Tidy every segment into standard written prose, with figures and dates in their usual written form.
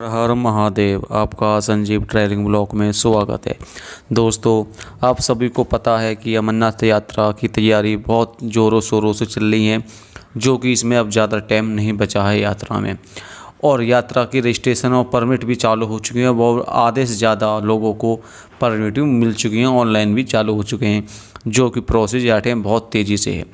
हर महादेव। आपका Sanjeev travelling blog में स्वागत है। दोस्तों, आप सभी को पता है कि अमरनाथ यात्रा की तैयारी बहुत ज़ोरों शोरों से चल रही है, जो कि इसमें अब ज़्यादा टाइम नहीं बचा है यात्रा में। और यात्रा की रजिस्ट्रेशन और परमिट भी चालू हो चुकी हैं। और आधे से ज़्यादा लोगों को परमिट भी मिल चुकी हैं, ऑनलाइन भी चालू हो चुके हैं, जो कि प्रोसेस या टाइम बहुत तेज़ी से है।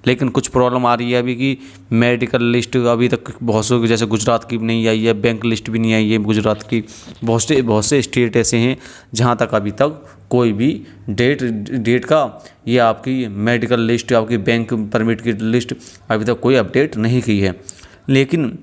लेकिन कुछ प्रॉब्लम आ रही है अभी कि मेडिकल लिस्ट अभी तक बहुत से, जैसे गुजरात की भी नहीं आई है, बैंक लिस्ट भी नहीं आई है गुजरात की। बहुत से स्टेट ऐसे हैं जहां तक अभी तक कोई भी डेट का या आपकी मेडिकल लिस्ट, आपकी बैंक परमिट की लिस्ट अभी तक कोई अपडेट नहीं की है। लेकिन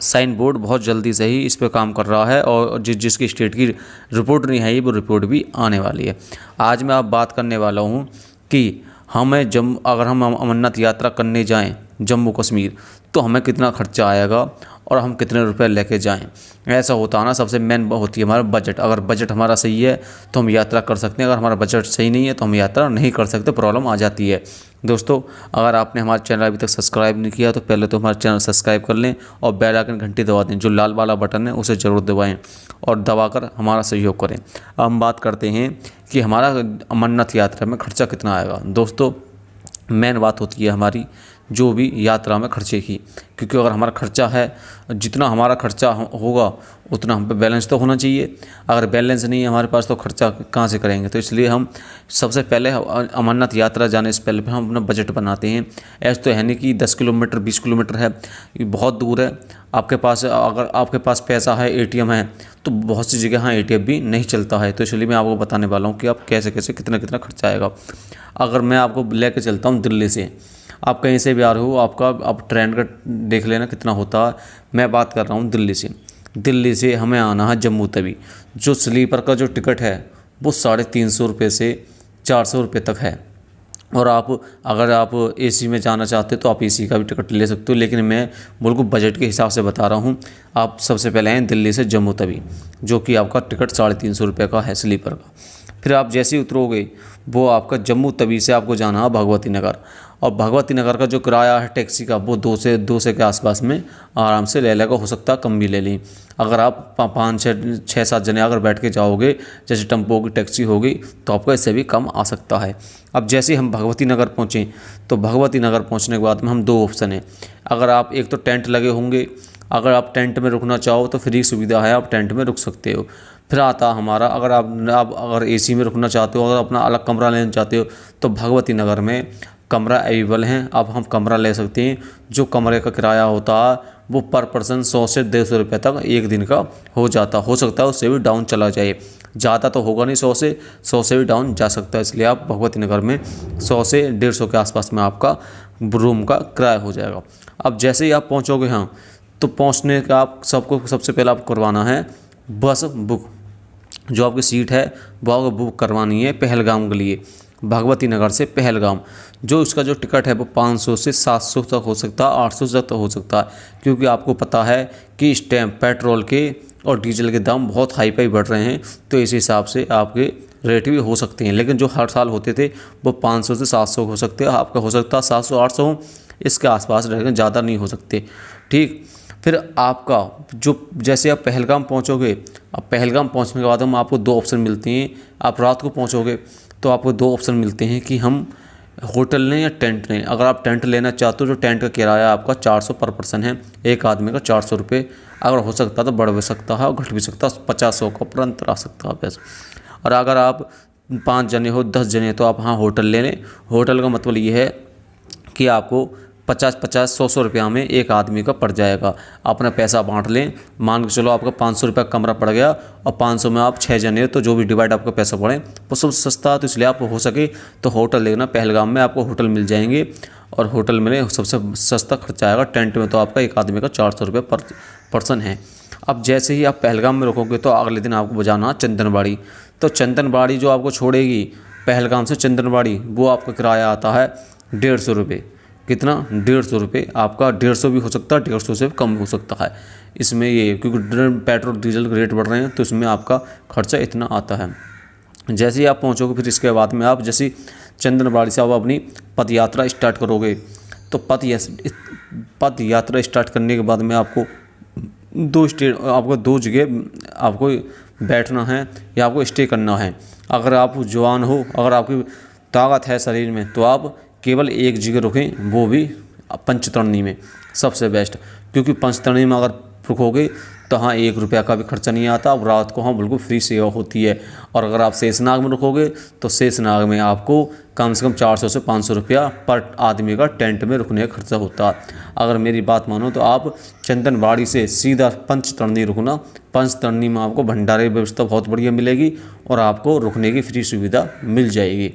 साइन बोर्ड बहुत जल्दी से ही इस पर काम कर रहा है और जिसकी स्टेट की रिपोर्ट नहीं आई वो रिपोर्ट भी आने वाली है। आज मैं आप बात करने वाला हूँ कि अगर हम अमरनाथ यात्रा करने जाएं जम्मू कश्मीर, तो हमें कितना खर्चा आएगा और हम कितने रुपए लेके जाएं। ऐसा होता है ना, सबसे मेन होती है हमारा बजट। अगर बजट हमारा सही है तो हम यात्रा कर सकते हैं, अगर हमारा बजट सही नहीं है तो हम यात्रा नहीं कर सकते, प्रॉब्लम आ जाती है। दोस्तों, अगर आपने हमारा चैनल अभी तक सब्सक्राइब नहीं किया तो पहले तो हमारा चैनल सब्सक्राइब कर लें और बेल आइकन घंटी दबा दें। जो लाल वाला बटन है उसे ज़रूर दबाएँ और दबाकर हमारा सहयोग करें। अब हम बात करते हैं कि हमारा अमरनाथ यात्रा में खर्चा कितना आएगा। दोस्तों, मेन बात होती है हमारी जो भी यात्रा में खर्चे की, क्योंकि अगर हमारा खर्चा है, जितना हमारा खर्चा होगा उतना हम पे बैलेंस तो होना चाहिए। अगर बैलेंस नहीं है हमारे पास तो खर्चा कहाँ से करेंगे। तो इसलिए हम सबसे पहले अमरनाथ यात्रा जाने से पहले हम अपना बजट बनाते हैं। ऐसा तो है नहीं कि 10 किलोमीटर 20 किलोमीटर है, ये बहुत दूर है। आपके पास अगर आपके पास पैसा है, एटीएम है, तो बहुत सी जगह हाँ एटीएम भी नहीं चलता है। तो इसलिए मैं आपको बताने वाला हूँ कि आप कैसे कैसे कितना कितना खर्चा आएगा। अगर मैं आपको लेके चलता हूँ दिल्ली से, आप कहीं से भी आ रहे हो, आप ट्रेन का देख लेना कितना होता है। मैं बात कर रहा हूँ दिल्ली से हमें आना है जम्मू तवी। जो स्लीपर का जो टिकट है वो 350 रुपये से 400 रुपये तक है। और अगर आप एसी में जाना चाहते हो तो आप एसी का भी टिकट ले सकते हो, लेकिन मैं बिल्कुल बजट के हिसाब से बता रहा हूँ। आप सबसे पहले हैं दिल्ली से जम्मू तवी, जो कि आपका टिकट 350 रुपये का है स्लीपर का। फिर आप जैसे ही उतरोगे वो आपका जम्मू तवी से आपको जाना है भगवती नगर। और भगवती नगर का जो किराया है टैक्सी का वो 200 के आसपास में आराम से ले लेगा, हो सकता है कम भी ले लें। अगर आप 5-6-7 जने अगर बैठ के जाओगे, जैसे टेम्पो की टैक्सी होगी, तो आपका इससे भी कम आ सकता है। अब जैसे हम भगवती नगर पहुँचें तो भगवती नगर पहुँचने के बाद में हम 2 ऑप्शन हैं। अगर आप एक तो टेंट लगे होंगे, अगर आप टेंट में रुकना चाहो तो फ्री सुविधा है, आप टेंट में रुक सकते हो। फिर आता हमारा, अगर आप अगर एसी में रुकना चाहते हो, अगर अपना अलग कमरा लेना चाहते हो, तो भगवती नगर में कमरा अवेलेबल हैं। अब हम कमरा ले सकते हैं। जो कमरे का किराया होता है वो पर पर्सन 100 से 150 रुपये तक एक दिन का हो सकता है उससे भी डाउन चला जाए। ज़्यादा तो होगा नहीं, 100 से भी डाउन जा सकता है। इसलिए आप भगवती नगर में 100 से 150 के आसपास में आपका रूम का किराया हो जाएगा। अब जैसे ही आप पहुँचोगे हाँ, तो पहुँचने का आप सबको सबसे पहले आपको करवाना है बस बुक। जो आपकी सीट है वो आपको बुक करवानी है पहलगाम के लिए, भगवती नगर से पहलगाम। जो इसका जो टिकट है वो 500 से 700 तक हो सकता है, 800 तक हो सकता है। क्योंकि आपको पता है कि इस टाइम पेट्रोल के और डीजल के दाम बहुत हाई बढ़ रहे हैं, तो इस हिसाब से आपके रेट भी हो सकते हैं। लेकिन जो हर साल होते थे वो 500 से 700 हो सकते हैं। आपका हो सकता है 700-800 इसके आसपास रहेगा, ज़्यादा नहीं हो सकते। ठीक, फिर आपका जो जैसे आप पहलगाम पहुंचोगे, अब पहलगाम पहुंचने के बाद हम आपको 2 ऑप्शन मिलते हैं। आप रात को पहुंचोगे तो आपको 2 ऑप्शन मिलते हैं कि हम होटल लें या टेंट लें। अगर आप टेंट लेना चाहते हो तो टेंट का किराया आपका 400 पर पर्सन है, एक आदमी का 400 रुपये। अगर हो सकता तो बढ़ भी सकता है और घट भी सकता है, 50-100 का पर अंतर आ सकता है पैसा। और अगर आप 5 जने हो, 10 जने, तो आप हाँ होटल ले लें। होटल का मतलब ये है कि आपको 50-50, 100-100 रुपया में एक आदमी का पड़ जाएगा। अपना पैसा बांट लें। मान के चलो आपका 500 रुपये का कमरा पड़ गया और 500 में आप 6 जने हो, तो जो भी डिवाइड आपका पैसा पड़े वो सब सस्ता है। तो इसलिए आप हो सके तो होटल लेना। पहलगाम में आपको होटल मिल जाएंगे और होटल में सबसे सस्ता खर्चा आएगा। टेंट में तो आपका एक आदमी का 400 रुपये पर पर्सन है। अब जैसे ही आप पहलगाम में रुकोगे तो अगले दिन आपको बजाना चंदनबाड़ी। तो चंदनबाड़ी जो आपको छोड़ेगी पहलगाम से चंदनबाड़ी, वो आपका किराया आता है 150 रुपये। कितना? 150 रुपये। आपका 150 भी हो सकता है, 150 से कम हो सकता है। इसमें ये क्योंकि पेट्रोल डीजल के रेट बढ़ रहे हैं तो इसमें आपका खर्चा इतना आता है। जैसे ही आप पहुंचोगे फिर इसके बाद में आप जैसे चंदनबाड़ी से आप अपनी पद यात्रा स्टार्ट करोगे, तो पद यात्रा स्टार्ट करने के बाद में आपको दो स्टे आपको 2 जगह आपको बैठना है या आपको स्टे करना है। अगर आप जवान हो, अगर आपकी ताकत है शरीर में, तो आप केवल एक जगह रुकें, वो भी पंचतरणी में सबसे बेस्ट। क्योंकि पंचतरणी में अगर रुकोगे तो हाँ 1 रुपया का भी खर्चा नहीं आता। अब रात को हाँ बिल्कुल फ्री सेवा होती है। और अगर आप शेषनाग में रुकोगे तो शेषनाग में आपको कम से कम 400 से 500 रुपया पर आदमी का टेंट में रुकने का खर्चा होता है। अगर मेरी बात मानो तो आप चंदनबाड़ी से सीधा पंचतरणी रुकना। पंचतरणी में आपको भंडारे की व्यवस्था बहुत बढ़िया मिलेगी और आपको रुकने की फ्री सुविधा मिल जाएगी।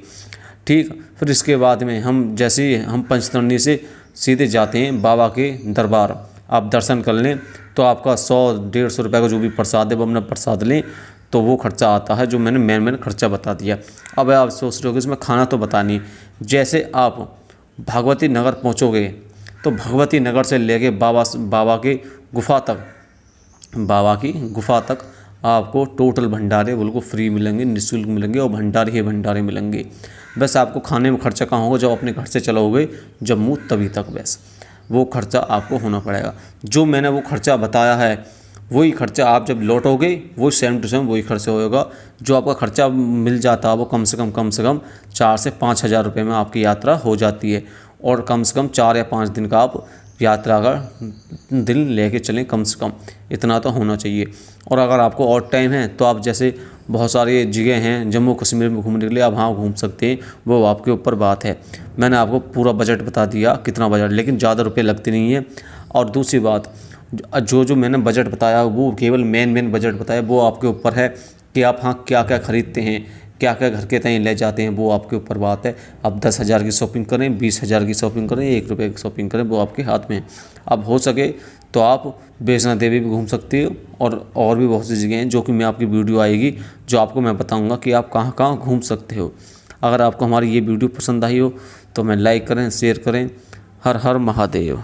ठीक, फिर इसके बाद में हम जैसे ही हम पंचतरणी से सीधे जाते हैं बाबा के दरबार, आप दर्शन कर लें तो आपका 100-150 रुपये का जो भी प्रसाद है वो अपना प्रसाद लें तो वो खर्चा आता है, जो मैंने मेन खर्चा बता दिया। अब आप सोच रहे हो कि इसमें खाना तो बता नहीं। जैसे आप भगवती नगर पहुंचोगे तो भगवती नगर से लेके बाबा की गुफा तक आपको टोटल भंडारे बिल्कुल फ्री मिलेंगे, निःशुल्क मिलेंगे और भंडारे ही भंडारे मिलेंगे। बस आपको खाने में खर्चा कहाँ होगा, जब अपने घर से चलोगे जम्मू तभी तक, बस वो खर्चा आपको होना पड़ेगा। जो मैंने वो खर्चा बताया है वही खर्चा आप जब लौटोगे वो सेम टू सेम वही खर्चा होगा। जो आपका खर्चा मिल जाता है वो कम से कम 4 से 5 हज़ार रुपये में आपकी यात्रा हो जाती है। और कम से कम 4 या 5 दिन का आप यात्रा का दिन लेके चलें, कम से कम इतना तो होना चाहिए। और अगर आपको और टाइम है तो आप जैसे बहुत सारी जगह हैं जम्मू कश्मीर में घूमने के लिए, आप वहाँ घूम सकते हैं, वो आपके ऊपर बात है। मैंने आपको पूरा बजट बता दिया कितना बजट, लेकिन ज़्यादा रुपये लगते नहीं हैं। और दूसरी बात, जो मैंने बजट बताया वो केवल मेन बजट बताया, वो आपके ऊपर है कि आप हाँ क्या क्या ख़रीदते हैं, क्या क्या घर के तय ले जाते हैं, वो आपके ऊपर बात है। आप 10,000 की शॉपिंग करें, 20,000 की शॉपिंग करें, 1 रुपये की शॉपिंग करें, वो आपके हाथ में है। अब हो सके तो आप वैष्णो देवी भी घूम सकते हो और भी बहुत सी जगह हैं जो कि मैं आपकी वीडियो आएगी जो आपको मैं बताऊंगा कि आप कहाँ कहाँ घूम सकते हो। अगर आपको हमारी ये वीडियो पसंद आई हो तो मैं लाइक करें, शेयर करें। हर हर महादेव।